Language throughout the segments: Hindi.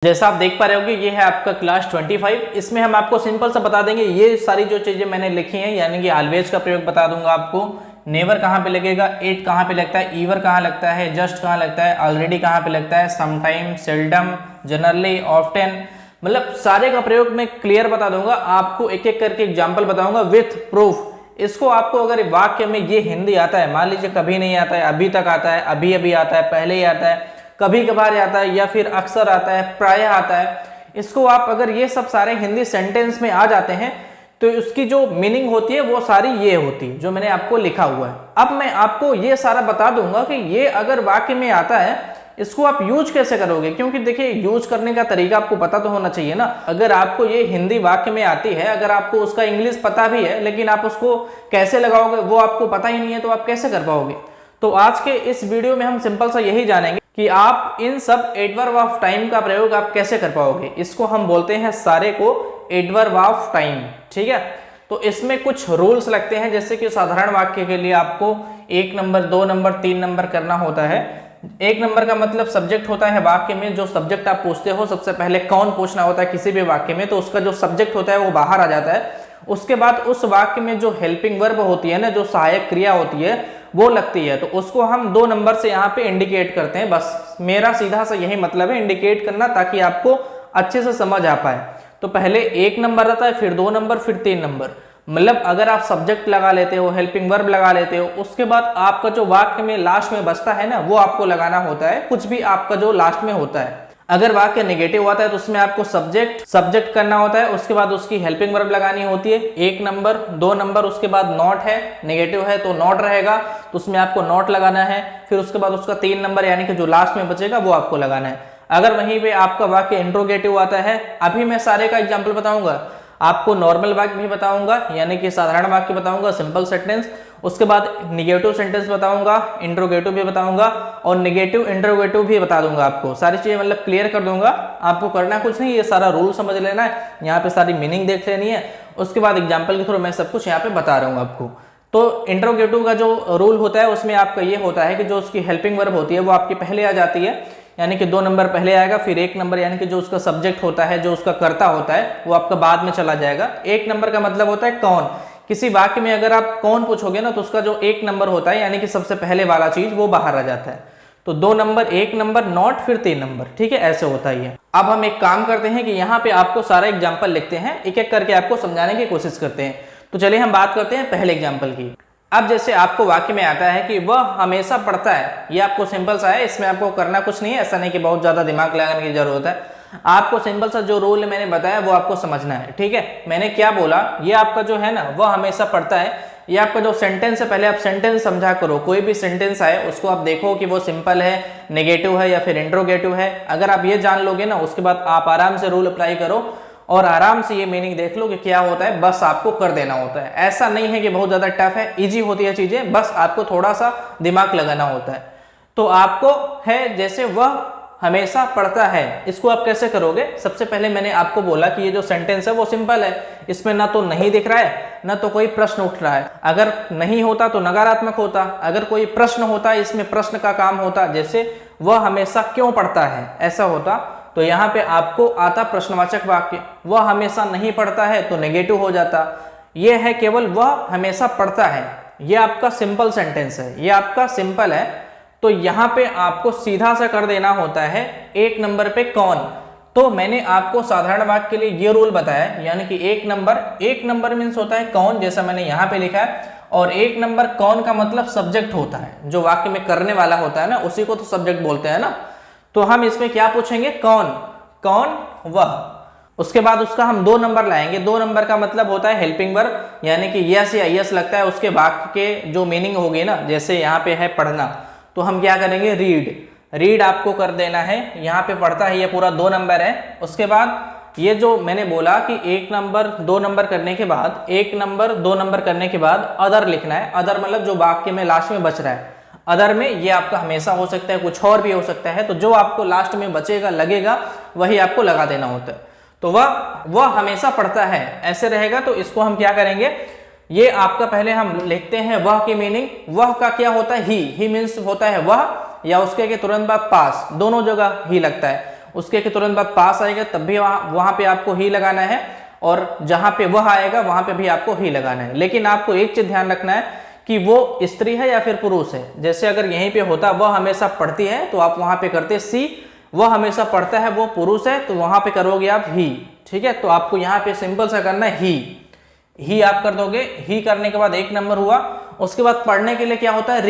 जैसा आप देख पा रहे होगे ये है आपका क्लास 25। इसमें हम आपको सिंपल सा बता देंगे ये सारी जो चीजें मैंने लिखी हैं, यानी कि ऑलवेज का प्रयोग बता दूंगा आपको, नेवर कहाँ पे लगेगा, इट कहाँ पे लगता है, ईवर कहाँ लगता है, जस्ट कहाँ लगता है, ऑलरेडी कहाँ पे लगता है, समटाइम, सेल्डम, जनरली, ऑफ्टन, मतलब सारे का प्रयोग मैं क्लियर बता दूंगा आपको, एक एक करके एग्जाम्पल बताऊंगा विथ प्रूफ। इसको आपको अगर वाक्य में ये हिंदी आता है, मान लीजिए कभी नहीं आता है, अभी तक आता है, अभी अभी आता है, पहले ही आता है, कभी कभार आता है, या फिर अक्सर आता है, प्रायः आता है, इसको आप अगर ये सब सारे हिंदी सेंटेंस में आ जाते हैं तो उसकी जो मीनिंग होती है वो सारी ये होती है जो मैंने आपको लिखा हुआ है। अब मैं आपको ये सारा बता दूंगा कि ये अगर वाक्य में आता है इसको आप यूज कैसे करोगे, क्योंकि देखिए यूज करने का तरीका आपको पता तो होना चाहिए ना। अगर आपको ये हिंदी वाक्य में आती है, अगर आपको उसका इंग्लिश पता भी है, लेकिन आप उसको कैसे लगाओगे वो आपको पता ही नहीं है, तो आप कैसे कर पाओगे। तो आज के इस वीडियो में हम सिंपल सा यही जानेंगे कि आप इन सब एडवर्ब ऑफ टाइम का प्रयोग आप कैसे कर पाओगे। इसको हम बोलते हैं सारे को एडवर्ब ऑफ टाइम, ठीक है। तो इसमें कुछ रूल्स लगते हैं, जैसे कि साधारण वाक्य के लिए आपको 1 नंबर, 2 नंबर, 3 नंबर करना होता है। 1 नंबर का मतलब सब्जेक्ट होता है वाक्य में, जो सब्जेक्ट आप पूछते हो सबसे पहले कौन पूछना होता है किसी भी वाक्य में, तो उसका जो सब्जेक्ट होता है वो बाहर आ जाता है। उसके बाद उस वाक्य में जो हेल्पिंग वर्ब होती है ना, जो सहायक क्रिया होती है वो लगती है, तो उसको हम 2 नंबर से यहाँ पे इंडिकेट करते हैं। बस मेरा सीधा सा यही मतलब है, इंडिकेट करना, ताकि आपको अच्छे से समझ आ पाए। तो पहले 1 नंबर रहता है, फिर 2 नंबर, फिर 3 नंबर। मतलब अगर आप सब्जेक्ट लगा लेते हो, हेल्पिंग वर्ब लगा लेते हो, उसके बाद आपका जो वाक्य में लास्ट में बचता है ना वो आपको लगाना होता है, कुछ भी आपका जो लास्ट में होता है। अगर वाक्य नेगेटिव आता है तो उसमें आपको सब्जेक्ट करना होता है, उसके बाद उसकी हेल्पिंग वर्ब लगानी होती है। 1 नंबर, 2 नंबर, उसके बाद नॉट है, नेगेटिव है तो नॉट रहेगा, तो उसमें आपको नॉट लगाना है। फिर उसके बाद उसका 3 नंबर यानी कि जो लास्ट में बचेगा वो आपको लगाना है। अगर वहीं पे आपका वाक्य इंट्रोगेटिव आता है, अभी मैं सारे का एग्जाम्पल बताऊंगा, आपको नॉर्मल वाक्य भी बताऊंगा, यानी कि साधारण वाक्य बताऊंगा, सिंपल सेंटेंस, उसके बाद निगेटिव सेंटेंस बताऊंगा, इंट्रोगेटिव भी बताऊंगा, और निगेटिव इंट्रोगेटिव भी बता दूंगा आपको। सारी चीजें मतलब क्लियर कर दूंगा। आपको करना कुछ नहीं, ये सारा रूल समझ लेना है, यहाँ पे सारी मीनिंग देख लेनी है, उसके बाद एग्जाम्पल के थ्रू मैं सब कुछ यहाँ पे बता रहा हूँ आपको। तो इंट्रोगेटिव का जो रूल होता है उसमें आपका ये होता है कि जो उसकी हेल्पिंग वर्ब होती है वो आपकी पहले आ जाती है, यानी कि 2 नंबर पहले आएगा, फिर 1 नंबर यानी कि जो उसका सब्जेक्ट होता है, जो उसका कर्ता होता है वो आपका बाद में चला जाएगा। 1 नंबर का मतलब होता है कौन। किसी वाक्य में अगर आप कौन पूछोगे ना तो उसका जो 1 नंबर होता है यानी कि सबसे पहले वाला चीज वो बाहर आ जाता है। तो 2 नंबर, 1 नंबर, नॉट, फिर 3 नंबर, ठीक है, ऐसे होता ही है। अब हम एक काम करते हैं कि यहाँ पे आपको सारा एग्जाम्पल लिखते हैं, एक एक करके आपको समझाने की कोशिश करते हैं। तो चलिए हम बात करते हैं पहले एग्जाम्पल की। अब जैसे आपको वाक्य में आता है कि वह हमेशा पढ़ता है, ये आपको सिंपल सा है, इसमें आपको करना कुछ नहीं है, ऐसा नहीं कि बहुत ज्यादा दिमाग लगाने की जरूरत है। आपको सिंपल सा जो रूल मैंने बताया वो आपको समझना है, ठीक है। मैंने क्या बोला, ये आपका जो है ना वह हमेशा पढ़ता है, ये आपका जो सेंटेंस है, पहले आप सेंटेंस समझा करो। कोई भी सेंटेंस आए उसको आप देखो कि वो सिंपल है, नेगेटिव है या फिर इंट्रोगेटिव है। अगर आप ये जान लोगे ना उसके बाद आप आराम से रूल अप्लाई करो और आराम से ये मीनिंग देख लो कि क्या होता है, बस आपको कर देना होता है। ऐसा नहीं है कि बहुत ज्यादा टफ है, इजी होती है चीजें, बस आपको थोड़ा सा दिमाग लगाना होता है। तो आपको है जैसे वह हमेशा पढ़ता है, इसको आप कैसे करोगे। सबसे पहले मैंने आपको बोला कि ये जो सेंटेंस है वो सिंपल है, इसमें ना तो नहीं दिख रहा है ना तो कोई प्रश्न उठ रहा है। अगर नहीं होता तो नकारात्मक होता, अगर कोई प्रश्न होता इसमें प्रश्न का काम होता, जैसे वह हमेशा क्यों पढ़ता है ऐसा होता, तो यहाँ पे आपको आता प्रश्नवाचक वाक्य। वह हमेशा नहीं पढ़ता है तो नेगेटिव हो जाता। यह है केवल वह हमेशा पढ़ता है, यह आपका सिंपल सेंटेंस है, यह आपका सिंपल है। तो यहाँ पे आपको सीधा सा कर देना होता है 1 नंबर पे कौन। तो मैंने आपको साधारण वाक्य के लिए ये रूल बताया, यानी कि 1 नंबर मीन्स होता है कौन, जैसा मैंने यहाँ पे लिखा है। और 1 नंबर कौन का मतलब सब्जेक्ट होता है, जो वाक्य में करने वाला होता है ना उसी को तो सब्जेक्ट बोलते हैं ना। तो हम इसमें क्या पूछेंगे, कौन वह। उसके बाद उसका हम 2 नंबर लाएंगे। 2 नंबर का मतलब होता है हेल्पिंग वर्ब, यानी कि यस या यस लगता है उसके वाक्य के जो मीनिंग होगी ना, जैसे यहाँ पे है पढ़ना, तो हम क्या करेंगे, रीड आपको कर देना है। यहाँ पे पढ़ता है, ये पूरा 2 नंबर है। उसके बाद ये जो मैंने बोला कि 1 नंबर 2 नंबर करने के बाद, 1 नंबर 2 नंबर करने के बाद अदर लिखना है। अदर मतलब जो वाक्य में लास्ट में बच रहा है, अदर में ये आपका हमेशा हो सकता है, कुछ और भी हो सकता है। तो जो आपको लास्ट में बचेगा लगेगा वही आपको लगा देना होता है। तो वह हमेशा पढ़ता है ऐसे रहेगा। तो इसको हम क्या करेंगे, ये आपका पहले हम लिखते हैं वह की मीनिंग। वह का क्या होता है, ही मीन्स होता है वह, या उसके के तुरंत बाद पास, दोनों जगह ही लगता है। उसके के तुरंत बाद पास आएगा तब भी वहां पे आपको ही लगाना है, और जहां पे वह आएगा वहां पे भी आपको ही लगाना है। लेकिन आपको एक चीज ध्यान रखना है कि वो स्त्री है या फिर पुरुष है। जैसे अगर यहीं पे होता वह हमेशा पढ़ती है तो आप वहां पे करते सी, वह हमेशा पढ़ता है वो पुरुष है तो वहां पे करोगे आप ही। ठीक है, तो आपको यहाँ पे सिंपल सा करना है ही आप कर दोगे। ही करने के बाद 1 नंबर हुआ। उसके बाद पढ़ने के लिए क्या होता है,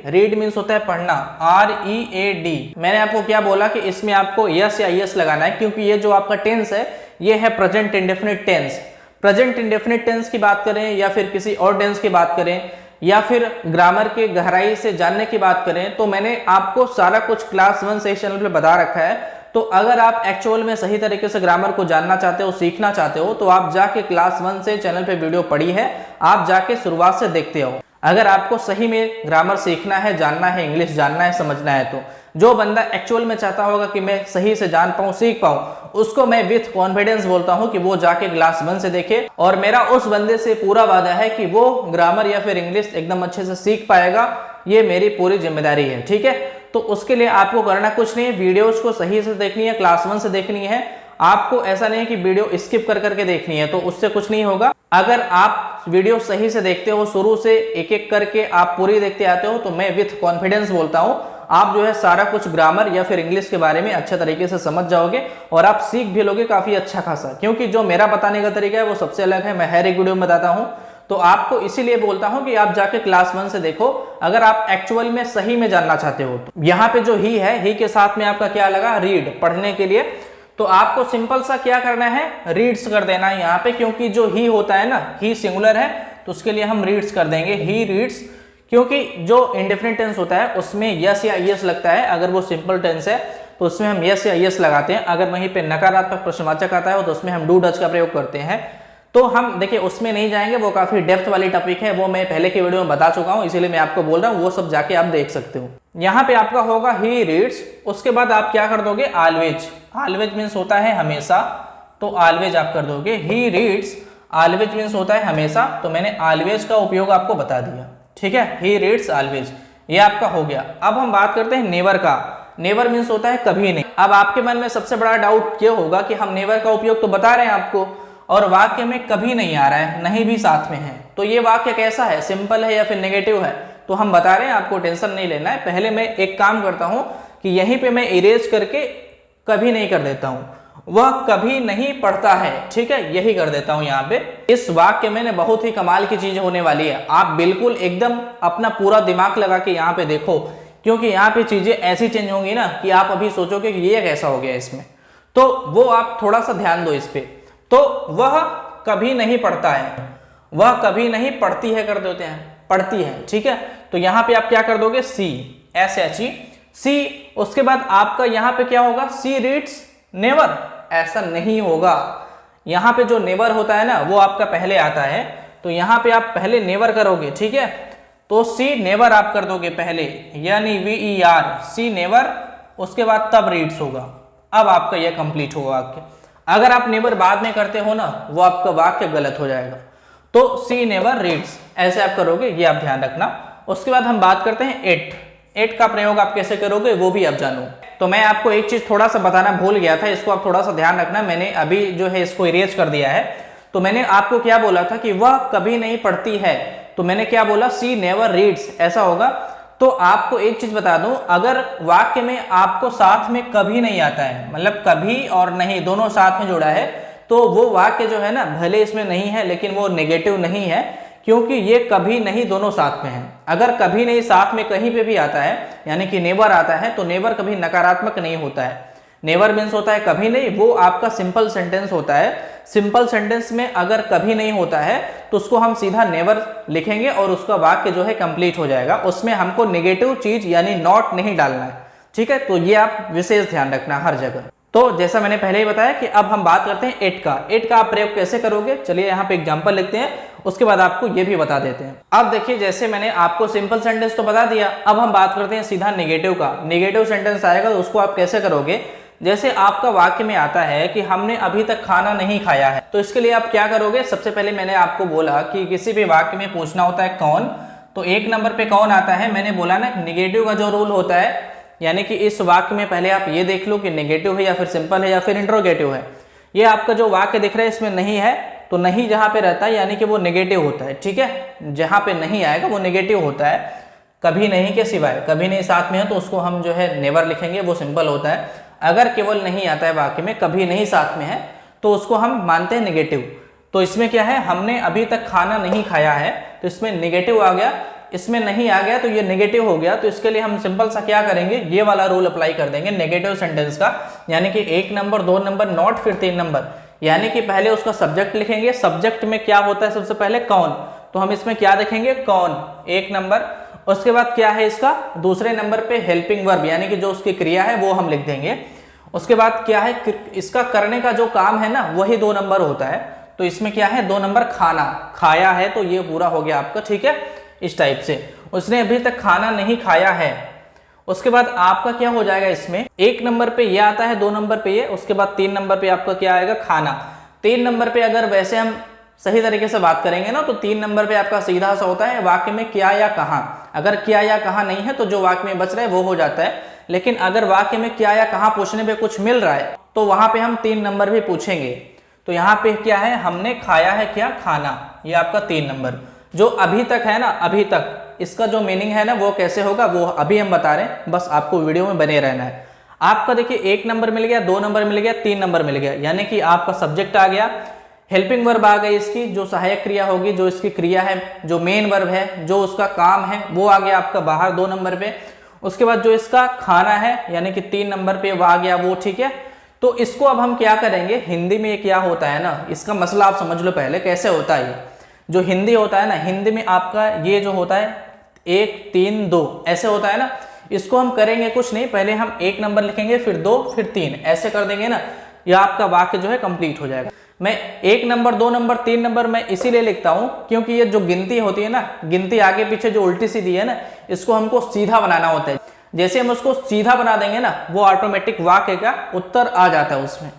रीड मीन्स होता है पढ़ना, READ। मैंने आपको क्या बोला कि इसमें आपको यस या यस लगाना है, क्योंकि ये जो आपका टेंस है ये है present indefinite tense. Present indefinite tense की बात करें या फिर किसी और टेंस की बात करें या फिर ग्रामर के गहराई से जानने की बात करें, तो मैंने आपको सारा कुछ क्लास 1 से चैनल पे बता रखा है। तो अगर आप एक्चुअल में सही तरीके से ग्रामर को जानना चाहते हो, सीखना चाहते हो, तो आप जाके क्लास 1 से चैनल पे वीडियो पड़ी है, आप जाके शुरुआत से देखते हो। अगर आपको सही में ग्रामर सीखना है, जानना है, इंग्लिश जानना है, समझना है, तो जो बंदा एक्चुअल में चाहता होगा कि मैं सही से जान पाऊं, सीख पाऊं, उसको मैं विथ कॉन्फिडेंस बोलता हूं कि वो जाके क्लास 1 से देखे। और मेरा उस बंदे से पूरा वादा है कि वो ग्रामर या फिर इंग्लिश एकदम अच्छे से सीख पाएगा। ये मेरी पूरी जिम्मेदारी है। ठीक है, तो उसके लिए आपको करना कुछ नहीं है, वीडियोस को सही से देखनी है, क्लास 1 से देखनी है। आपको ऐसा नहीं है कि वीडियो स्किप कर करके देखनी है, तो उससे कुछ नहीं होगा। अगर आप वीडियो सही से देखते हो, शुरू से एक एक करके आप पूरी देखते आते हो, तो मैं विथ कॉन्फिडेंस बोलता हूं आप जो है सारा कुछ ग्रामर या फिर इंग्लिश के बारे में अच्छे तरीके से समझ जाओगे और आप सीख भी लोगे काफी अच्छा खासा। क्योंकि जो मेरा बताने का तरीका है वो सबसे अलग है, मैं हर एक वीडियो में बताता हूं। तो आपको इसीलिए बोलता हूं कि आप जाके क्लास 1 से देखो, अगर आप एक्चुअल में सही में जानना चाहते हो। तो यहाँ पे जो ही है, ही के साथ में आपका क्या लगा, रीड, पढ़ने के लिए। तो आपको सिंपल सा क्या करना है, रीड्स कर देना है यहाँ पे, क्योंकि जो ही होता है ना, ही सिंगुलर है, तो उसके लिए हम रीड्स कर देंगे, ही रीड्स। क्योंकि जो इंडेफिनिट टेंस होता है उसमें यस या यस लगता है। अगर वो सिंपल टेंस है तो उसमें हम यस या यस लगाते हैं। अगर वहीं पे नकारात्मक प्रश्नवाचक आता है तो उसमें हम डू डज का प्रयोग करते हैं। तो हम देखिए उसमें नहीं जाएंगे, वो काफी डेप्थ वाली टॉपिक है, वो मैं पहले की वीडियो में बता चुका हूं, इसीलिए मैं आपको बोल रहा हूं, वो सब जाके आप देख सकते हो। यहाँ पे आपका होगा ही रीड्स। उसके बाद आप क्या कर दोगे, ऑलवेज। ऑलवेज मीन्स होता है हमेशा, तो ऑलवेज आप कर दोगे। ही रीड्स, ऑलवेज मीन्स होता है हमेशा, तो मैंने ऑलवेज का उपयोग आपको बता दिया। ठीक है, ही रीड्स ऑलवेज, ये आपका हो गया। अब हम बात करते हैं नेवर का। नेवर मीन्स होता है कभी नहीं। अब आपके मन में सबसे बड़ा डाउट ये होगा कि हम नेवर का उपयोग तो बता रहे हैं आपको, और वाक्य में कभी नहीं आ रहा है, नहीं भी साथ में है, तो ये वाक्य कैसा है, सिंपल है या फिर नेगेटिव है? तो हम बता रहे हैं, आपको टेंशन नहीं लेना है। पहले मैं एक काम करता हूं कि यहीं पे मैं इरेज करके कभी नहीं कर देता हूं, वह कभी नहीं पढ़ता है। ठीक है, यही कर देता हूं यहाँ पे। इस वाक्य में बहुत ही कमाल की चीज होने वाली है, आप बिल्कुल एकदम अपना पूरा दिमाग लगा के यहाँ पे देखो, क्योंकि यहाँ पे चीजें ऐसी चेंज होंगी ना कि आप अभी सोचोगे कि ये कैसा हो गया इसमें, तो वो आप थोड़ा सा ध्यान दो इस पे। तो वह कभी नहीं पढ़ता है, वह कभी नहीं पढ़ती है कर देते हैं, पढ़ती है। ठीक है, तो यहाँ पे आप क्या कर दोगे, सी, SHE, सी। उसके बाद आपका यहाँ पे क्या होगा, सी रीड्स नेवर, ऐसा नहीं होगा। यहाँ पे जो नेवर होता है ना वो आपका पहले आता है, तो यहाँ पे आप पहले नेवर करोगे। ठीक है, तो सी नेवर आप कर दोगे पहले, यानी VER, सी नेवर। उसके बाद तब रीड्स होगा। अब आपका यह कंप्लीट होगा वाक्य। अगर आप नेवर बाद में करते हो ना, वो आपका वाक्य गलत हो जाएगा। तो सी नेवर रीड्स ऐसे आप करोगे, ये आप ध्यान रखना। उसके बाद हम बात करते हैं एट का प्रयोग आप कैसे करोगे वो भी आप जानो। तो मैं आपको एक चीज थोड़ा सा बताना भूल गया था, इसको आप थोड़ा सा ध्यान रखना। मैंने अभी जो है इसको इरेज कर दिया है। तो मैंने आपको क्या बोला था कि वह कभी नहीं पढ़ती है, तो मैंने क्या बोला, सी नेवर रीड्स, ऐसा होगा। तो आपको एक चीज बता दूं, अगर वाक्य में आपको साथ में कभी नहीं आता है, मतलब कभी और नहीं दोनों साथ में जुड़ा है, तो वो वाक्य जो है ना, भले इसमें नहीं है लेकिन वो नेगेटिव नहीं है, क्योंकि ये कभी नहीं दोनों साथ में है। अगर कभी नहीं साथ में कहीं पे भी आता है, यानी कि नेवर आता है, तो नेवर कभी नकारात्मक नहीं होता है। नेवर मीन्स होता है कभी नहीं, वो आपका सिंपल सेंटेंस होता है। सिंपल सेंटेंस में अगर कभी नहीं होता है तो उसको हम सीधा नेवर लिखेंगे और उसका वाक्य जो है कंप्लीट हो जाएगा। उसमें हमको नेगेटिव चीज यानी नॉट नहीं डालना है। ठीक है, तो ये आप विशेष ध्यान रखना हर जगह। तो जैसा मैंने पहले ही बताया कि अब हम बात करते हैं एट का आप प्रयोग कैसे करोगे। चलिए यहाँ पे एग्जांपल लिखते हैं, उसके बाद आपको ये भी बता देते हैं। अब देखिए, जैसे मैंने आपको सिंपल सेंटेंस तो बता दिया, अब हम बात करते हैं सीधा नेगेटिव का। नेगेटिव सेंटेंस आएगा तो उसको आप कैसे करोगे। जैसे आपका वाक्य में आता है कि हमने अभी तक खाना नहीं खाया है, तो इसके लिए आप क्या करोगे। सबसे पहले मैंने आपको बोला कि किसी भी वाक्य में पूछना होता है कौन, तो 1 नंबर पे कौन आता है। मैंने बोला ना, नेगेटिव का जो रूल होता है, यानी कि इस वाक्य में पहले आप ये देख लो कि नेगेटिव है या फिर सिंपल है या फिर इंट्रोगेटिव है। ये आपका जो वाक्य दिख रहा है इसमें नहीं है, तो नहीं जहाँ पे रहता है यानी कि वो नेगेटिव होता है, ठीक है। जहाँ पे नहीं आएगा वो नेगेटिव होता है, कभी नहीं के सिवाय, कभी नहीं साथ में है तो उसको हम जो है नेवर लिखेंगे, वो सिंपल होता है। अगर केवल नहीं आता है वाक्य में, कभी नहीं साथ में है, तो उसको हम मानते हैं नेगेटिव। तो इसमें क्या है, हमने अभी तक खाना नहीं खाया है, तो इसमें नेगेटिव आ गया, इसमें नहीं आ गया तो ये नेगेटिव हो गया। तो इसके लिए हम सिंपल सा क्या करेंगे, ये वाला रूल अप्लाई कर देंगे नेगेटिव सेंटेंस का, यानी कि 1 नंबर 2 नंबर नॉट फिर 3 नंबर, यानी कि पहले उसका सब्जेक्ट लिखेंगे। सब्जेक्ट में क्या होता है, सबसे पहले कौन, तो हम इसमें क्या देखेंगे, कौन 1 नंबर। उसके बाद क्या है इसका दूसरे नंबर पे हेल्पिंग वर्ब, यानी कि जो उसकी क्रिया है वो हम लिख देंगे। उसके बाद क्या है, इसका करने का जो काम है ना वही 2 नंबर होता है, तो इसमें क्या है 2 नंबर खाना, खाया है, तो ये पूरा हो गया आपका, ठीक है। इस टाइप से उसने अभी तक खाना नहीं खाया है। उसके बाद आपका क्या हो जाएगा, इसमें 1 नंबर पे ये आता है, 2 नंबर पे ये, उसके बाद 3 नंबर पे आपका क्या आएगा, खाना। 3 नंबर पे अगर वैसे हम सही तरीके से बात करेंगे ना, तो 3 नंबर पे आपका सीधा सा होता है वाक्य में क्या या कहां। अगर क्या या कहां नहीं है तो जो वाक्य में बच रहा है वो हो जाता है, लेकिन अगर वाक्य में क्या या कहां पूछने पे कुछ मिल रहा है तो वहां पे हम 3 नंबर भी पूछेंगे। तो यहाँ पे क्या है, हमने खाया है क्या, खाना, ये आपका 3 नंबर। जो अभी तक है ना, अभी तक इसका जो मीनिंग है ना वो कैसे होगा वो अभी हम बता रहे हैं, बस आपको वीडियो में बने रहना है। आपका देखिए 1 नंबर मिल गया, 2 नंबर मिल गया, 3 नंबर मिल गया, यानी कि आपका सब्जेक्ट आ गया, हेल्पिंग वर्ब आ गई, इसकी जो सहायक क्रिया होगी, जो इसकी क्रिया है, जो मेन वर्ब है, जो उसका काम है वो आ गया आपका बाहर 2 नंबर पे। उसके बाद जो इसका खाना है यानी कि 3 नंबर पे वो आ गया वो, ठीक है। तो इसको अब हम क्या करेंगे, हिंदी में क्या होता है ना, इसका मसला आप समझ लो पहले कैसे होता है। ये जो हिंदी होता है ना, हिंदी में आपका ये जो होता है 1 3 2 ऐसे होता है ना, इसको हम करेंगे कुछ नहीं, पहले हम 1 नंबर लिखेंगे, फिर 2 फिर 3 ऐसे कर देंगे ना, यह आपका वाक्य जो है कंप्लीट हो जाएगा। मैं 1 नंबर 2 नंबर 3 नंबर मैं इसीलिए लिखता हूं क्योंकि ये जो गिनती होती है ना, गिनती आगे पीछे जो उल्टी सीधी है ना, इसको हमको सीधा बनाना होता है। जैसे हम उसको सीधा बना देंगे ना, वो ऑटोमेटिक वाक्य का उत्तर आ जाता है उसमें।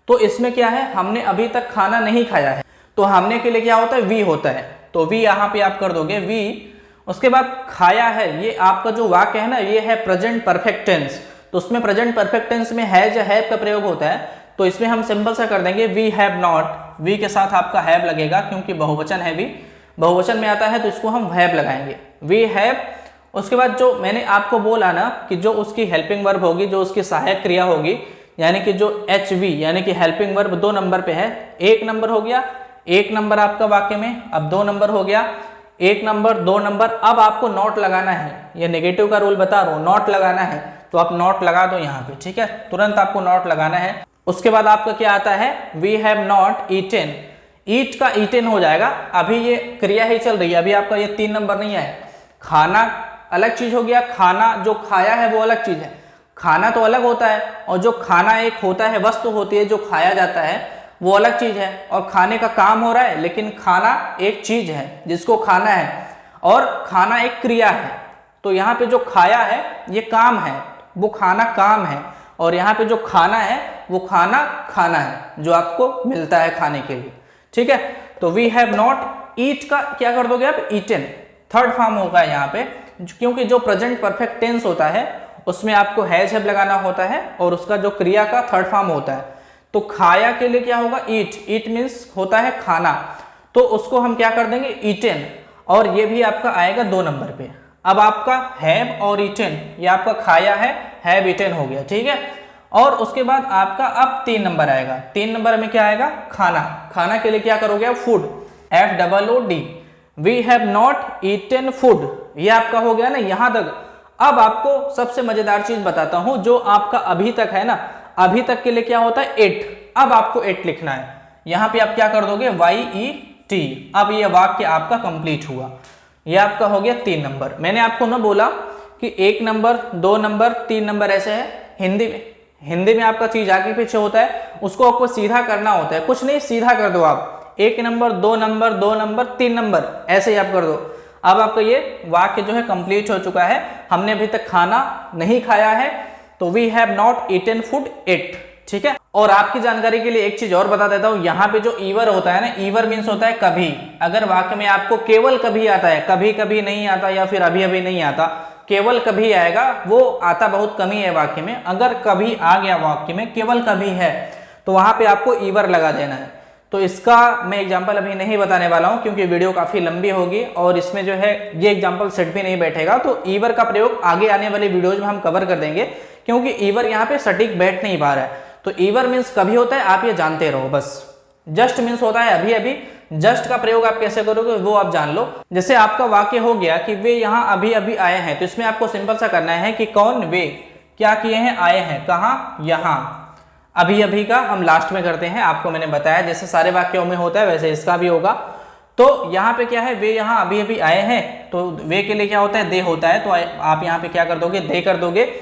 तो इसमें क्या है, हमने अभी तक खाना नहीं खाया है, तो हमने के लिए क्या होता है, वी होता है, तो वी यहाँ पे आप कर दोगे वी। उसके बाद खाया है, ये आपका जो वाक्य है ना ये है प्रेजेंट परफेक्ट टेंस, तो उसमें प्रेजेंट परफेक्ट टेंस में हैज या हैव का प्रयोग होता है, तो इसमें हम सिंपल सा कर देंगे वी हैव नॉट, वी के साथ आपका हैव लगेगा क्योंकि बहुवचन है, वी बहुवचन में आता है तो इसको हम हैव लगाएंगे, वी हैव। उसके बाद जो मैंने आपको बोला ना कि जो उसकी हेल्पिंग वर्ब होगी, जो उसकी सहायक क्रिया होगी, यानी कि जो एच वी यानी कि हेल्पिंग वर्ब 2 नंबर पे है, 1 नंबर हो गया, 1 नंबर आपका वाक्य में, अब 2 नंबर हो गया, 1 नंबर 2 नंबर। अब आपको नॉट लगाना है, ये नेगेटिव का रूल बता रहा हूँ, नॉट लगाना है तो आप नॉट लगा दो यहाँ पे, ठीक है, तुरंत आपको नॉट लगाना है। उसके बाद आपका क्या आता है, वी हैव नॉट ईटेन, ईट का ईटेन हो जाएगा, अभी ये क्रिया ही चल रही है, अभी आपका ये 3 नंबर नहीं है। खाना अलग चीज हो गया, खाना जो खाया है वो अलग चीज है, खाना तो अलग होता है, और जो खाना एक होता है, वस्तु होती है जो खाया जाता है, वो अलग चीज है, और खाने का काम हो रहा है, लेकिन खाना एक चीज है जिसको खाना है, और खाना एक क्रिया है। तो यहाँ पे जो खाया है ये काम है, वो खाना काम है, और यहाँ पे जो खाना है वो खाना खाना है जो आपको मिलता है खाने के लिए, ठीक है। तो वी हैव नॉट, ईट का क्या कर दोगे आप, ईटन, थर्ड फॉर्म होगा यहाँ पे, क्योंकि जो प्रेजेंट परफेक्ट टेंस होता है उसमें आपको हैज हैव लगाना होता है, और उसका जो क्रिया का थर्ड फॉर्म होता है। तो खाया के लिए क्या होगा, ईट, ईट मीन्स होता है खाना, तो उसको हम क्या कर देंगे, ईटन, और ये भी आपका आएगा 2 नंबर पे। अब आपका हैव और ईटन, ये आपका खाया है, हैव ईटन हो गया, ठीक है। और उसके बाद आपका अब 3 नंबर आएगा, 3 नंबर में क्या आएगा, खाना, खाना के लिए क्या करोगे आप, food, FOOD, we have not eaten food, ये आपका हो गया ना यहाँ तक। अब आपको सबसे मजेदार चीज बताता हूं, जो आपका अभी तक है ना, अभी तक के लिए क्या होता है 8, अब आपको 8 लिखना है, यहाँ पे आप क्या कर दोगे YET, अब ये वाक्य आपका कंप्लीट हुआ, ये आपका हो गया 3 नंबर। मैंने आपको ना बोला कि 1 नंबर 2 नंबर 3 नंबर ऐसे है, हिंदी में आपका चीज आगे पीछे होता है, उसको आपको सीधा करना होता है, कुछ नहीं सीधा कर दो आप, 1 नंबर 2 नंबर 2 नंबर 3 नंबर ऐसे ही आप कर दो। अब आपका ये वाक्य जो है कंप्लीट हो चुका है, हमने अभी तक खाना नहीं खाया है, तो we have not eaten food 8, ठीक है। और आपकी जानकारी के लिए एक चीज और बता देता हूं, यहाँ पे जो ईवर होता है ना, ईवर मीन्स होता है कभी, अगर वाक्य में आपको केवल कभी आता है, कभी कभी नहीं आता या फिर अभी अभी नहीं आता, केवल कभी आएगा, वो आता बहुत कम ही है वाक्य में। अगर कभी आ गया वाक्य में, केवल कभी है, तो वहां पे आपको ईवर लगा देना है। तो इसका मैं एग्जांपल अभी नहीं बताने वाला हूं क्योंकि वीडियो काफी लंबी होगी और इसमें जो है ये एग्जांपल सेट भी नहीं बैठेगा। तो ईवर का प्रयोग आगे आने वाली वीडियोज में हम कवर कर देंगे क्योंकि ईवर यहाँ पे सटीक बैठ नहीं पा रहा है। तो ईवर मीन्स कभी होता है, आप ये जानते रहो बस। जस्ट मीन्स होता है अभी अभी। जस्ट का प्रयोग आप कैसे करोगे वो आप जान लो। जैसे आपका वाक्य हो गया कि वे यहाँ अभी अभी आए हैं, तो इसमें आपको सिंपल सा करना है कि कौन, वे क्या किए हैं, आए हैं, कहाँ, यहाँ। अभी अभी का हम लास्ट में करते हैं, आपको मैंने बताया जैसे सारे वाक्यों में होता है वैसे इसका भी होगा। तो यहाँ पे क्या है, वे यहाँ अभी अभी आए हैं, तो वे के लिए क्या होता है, दे होता है। तो आप यहाँ पे क्या कर दोगे, दे कर दोगे।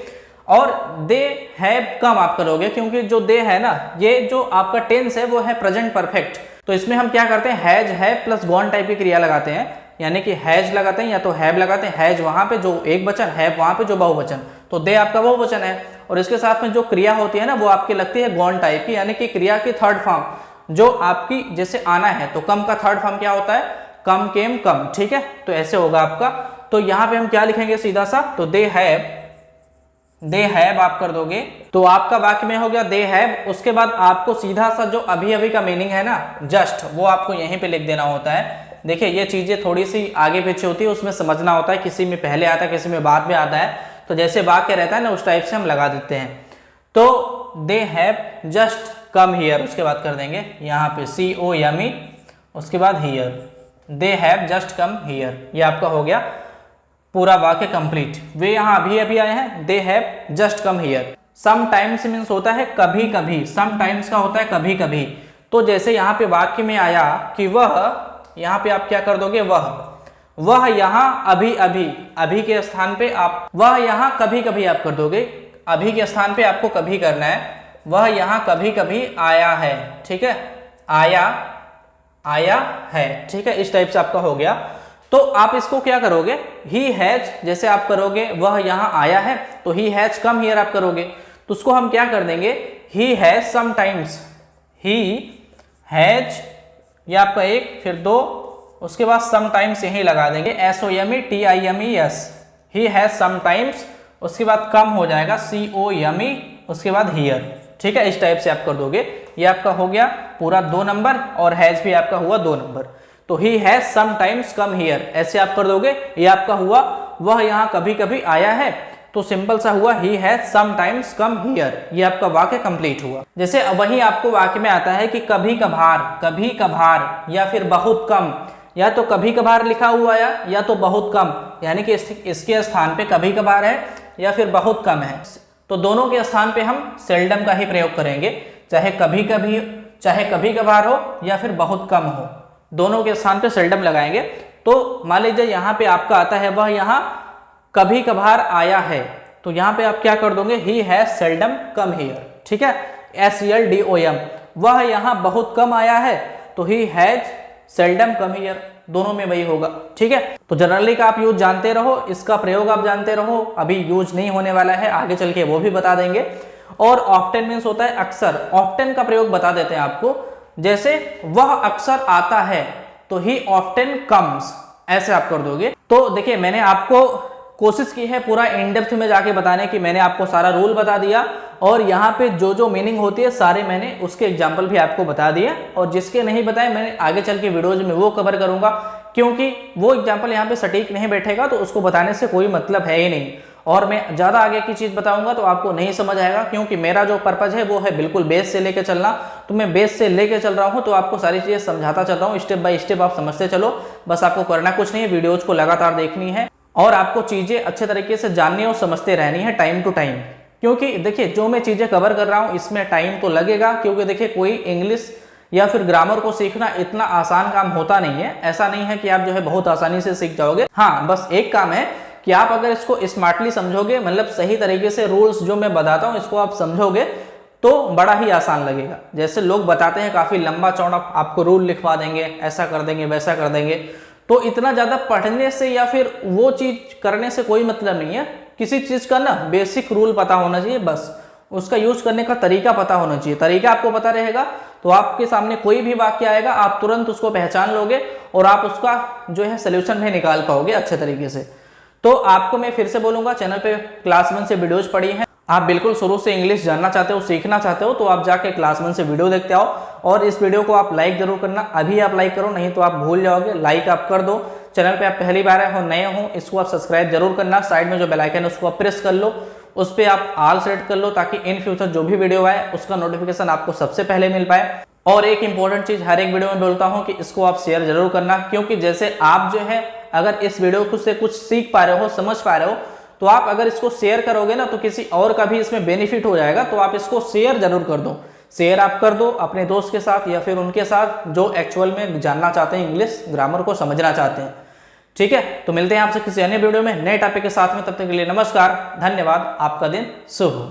और दे हैव कम आप करोगे क्योंकि जो दे है ना, ये जो आपका टेंस है वो है प्रेजेंट परफेक्ट। तो इसमें हम क्या करते हैं, हैज है प्लस गॉन टाइप की क्रिया लगाते हैं, यानी कि हैज लगाते हैं या तो हैव लगाते हैं। हैज वहां पे जो एक वचन, हैव वहां पे जो बहुवचन, तो दे आपका बहुवचन है। और इसके साथ में जो क्रिया होती है ना वो आपकी लगती है गॉन टाइप की, यानी कि क्रिया की थर्ड फॉर्म जो आपकी जैसे आना है, तो कम का थर्ड फॉर्म क्या होता है, कम, केम, कम। ठीक है, तो ऐसे होगा आपका। तो यहाँ पे हम क्या लिखेंगे सीधा सा, तो दे हैव आप कर दोगे, तो आपका वाक्य में हो गया दे हैव। उसके बाद आपको सीधा सा जो अभी अभी का मीनिंग है ना, जस्ट, वो आपको यहीं पे लिख देना होता है। देखिए ये चीजें थोड़ी सी आगे पीछे होती है, उसमें समझना होता है, किसी में पहले आता है किसी में बाद में आता है। तो जैसे वाक्य रहता है ना उस टाइप से हम लगा देते हैं। तो they have just come here, उसके बाद कर देंगे यहाँ पे COME, उसके बाद here, they have just come here. ये आपका हो गया पूरा वाक्य कंप्लीट। वे यहाँ अभी अभी आए हैं, they have just come here. Sometimes means होता है कभी कभी, समटाइम्स का होता है कभी कभी। तो जैसे यहाँ पे वाक्य में आया कि वह, यहाँ पे आप क्या कर दोगे, वह यहाँ अभी अभी, अभी के स्थान पे आप वह यहाँ कभी कभी आप कर दोगे, अभी के स्थान पे आपको कभी करना है। वह यहाँ कभी कभी आया है, ठीक है, आया है, ठीक है, इस टाइप से आपका हो गया। तो आप इसको क्या करोगे, ही हैज जैसे आप करोगे, वह यहाँ आया है, तो ही हैज कम हियर आप करोगे। तो उसको हम क्या कर देंगे, he has sometimes, he has, ये आपका एक, फिर दो, उसके बाद समटाइम्स यही लगा देंगे, SOMETIMES, ही हैज समटाइम्स, उसके बाद कम हो जाएगा COME, उसके बाद हियर। ठीक है, इस टाइप से आप कर दोगे। ये आपका हो गया पूरा 2 नंबर और हैज भी आपका हुआ 2 नंबर। तो he has sometimes come here, ऐसे आप कर दोगे। ये आपका हुआ वह यहाँ कभी कभी आया है, तो सिंपल सा हुआ he has sometimes come here. ये आपका वाक्य कंप्लीट हुआ। जैसे वही आपको वाक्य में आता है कि कभी कभार या फिर बहुत कम, या तो कभी कभार लिखा हुआ है या तो बहुत कम, यानी कि इसके स्थान पे कभी कभार है या फिर बहुत कम है। तो दोनों के स्थान पे हम सेल्डम का ही प्रयोग करेंगे, चाहे कभी कभार हो या फिर बहुत कम हो, दोनों के स्थान पे सेल्डम लगाएंगे। तो मान लीजिए यहाँ पे आपका आता है वह यहाँ कभी कभार आया है, तो यहाँ पे आप क्या कर दोगे, he has seldom come here. ठीक है, SELDOM, वह यहाँ बहुत कम आया है, तो he has seldom come here, दोनों में वही होगा। ठीक है, तो जनरली का आप यूज जानते रहो, इसका प्रयोग आप जानते रहो, अभी यूज नहीं होने वाला है, आगे चल के वो भी बता देंगे। और ऑफ्टन मीन्स होता है अक्सर, ऑफ्टन का प्रयोग बता देते हैं आपको। जैसे वह अक्सर आता है, तो ही ऑफ्टन कम्स, ऐसे आप कर दोगे। तो देखिए मैंने आपको कोशिश की है पूरा इन डेप्थ में जाके बताने की, मैंने आपको सारा रूल बता दिया और यहाँ पे जो जो मीनिंग होती है सारे मैंने उसके एग्जाम्पल भी आपको बता दिए, और जिसके नहीं बताए मैंने आगे चल के वीडियोज में वो कवर करूंगा, क्योंकि वो एग्जाम्पल यहाँ पे सटीक नहीं बैठेगा तो उसको बताने से कोई मतलब है ही नहीं। और मैं ज़्यादा आगे की चीज़ बताऊंगा तो आपको नहीं समझ आएगा, क्योंकि मेरा जो पर्पज है वो है बिल्कुल बेस से लेके चलना। तो मैं बेस से लेके चल रहा हूँ, तो आपको सारी चीज़ें समझाता चल रहा हूँ, स्टेप बाय स्टेप आप समझते चलो। बस आपको करना कुछ नहीं है, वीडियोज को लगातार देखनी है और आपको चीज़ें अच्छे तरीके से जाननी और समझते रहनी है टाइम टू टाइम। क्योंकि देखिए जो मैं चीज़ें कवर कर रहा हूँ इसमें टाइम तो लगेगा, क्योंकि देखिए कोई इंग्लिश या फिर ग्रामर को सीखना इतना आसान काम होता नहीं है। ऐसा नहीं है कि आप जो है बहुत आसानी से सीख जाओगे। हाँ, बस एक काम है कि आप अगर इसको स्मार्टली समझोगे, मतलब सही तरीके से रूल्स जो मैं बताता हूँ इसको आप समझोगे तो बड़ा ही आसान लगेगा। जैसे लोग बताते हैं काफ़ी लंबा चौड़ा आपको रूल लिखवा देंगे, ऐसा कर देंगे वैसा कर देंगे, तो इतना ज़्यादा पढ़ने से या फिर वो चीज़ करने से कोई मतलब नहीं है। किसी चीज़ का ना बेसिक रूल पता होना चाहिए, बस उसका यूज करने का तरीका पता होना चाहिए। तरीका आपको पता रहेगा तो आपके सामने कोई भी वाक्य आएगा आप तुरंत उसको पहचान लोगे और आप उसका जो है सोल्यूशन भी निकाल पाओगे अच्छे तरीके से। तो आपको मैं फिर से बोलूंगा, चैनल पे क्लास 1 से वीडियोज पड़ी हैं, आप बिल्कुल शुरू से इंग्लिश जानना चाहते हो, सीखना चाहते हो, तो आप जाके क्लास 1 से वीडियो देखते आओ। और इस वीडियो को आप लाइक जरूर करना, अभी आप लाइक करो, नहीं तो आप भूल जाओगे। लाइक आप कर दो। चैनल पे आप पहली बार आए हो, नए हो, इसको आप सब्सक्राइब जरूर करना। साइड में जो बेल आइकन है उसको आप प्रेस कर लो, उस पर आप ऑल सेलेक्ट कर लो, ताकि इन फ्यूचर जो भी वीडियो आए उसका नोटिफिकेशन आपको सबसे पहले मिल पाए। और एक इंपॉर्टेंट चीज हर एक वीडियो में बोलता हूं कि इसको आप शेयर जरूर करना, क्योंकि जैसे आप जो है अगर इस वीडियो से कुछ सीख पा रहे हो, समझ पा रहे हो, तो आप अगर इसको शेयर करोगे ना तो किसी और का भी इसमें बेनिफिट हो जाएगा। तो आप इसको शेयर जरूर कर दो। शेयर आप कर दो अपने दोस्त के साथ या फिर उनके साथ जो एक्चुअल में जानना चाहते हैं, इंग्लिश ग्रामर को समझना चाहते हैं। ठीक है, तो मिलते हैं आपसे किसी अन्य वीडियो में नए टॉपिक के साथ में। तब तक के लिए नमस्कार, धन्यवाद, आपका दिन शुभ हो।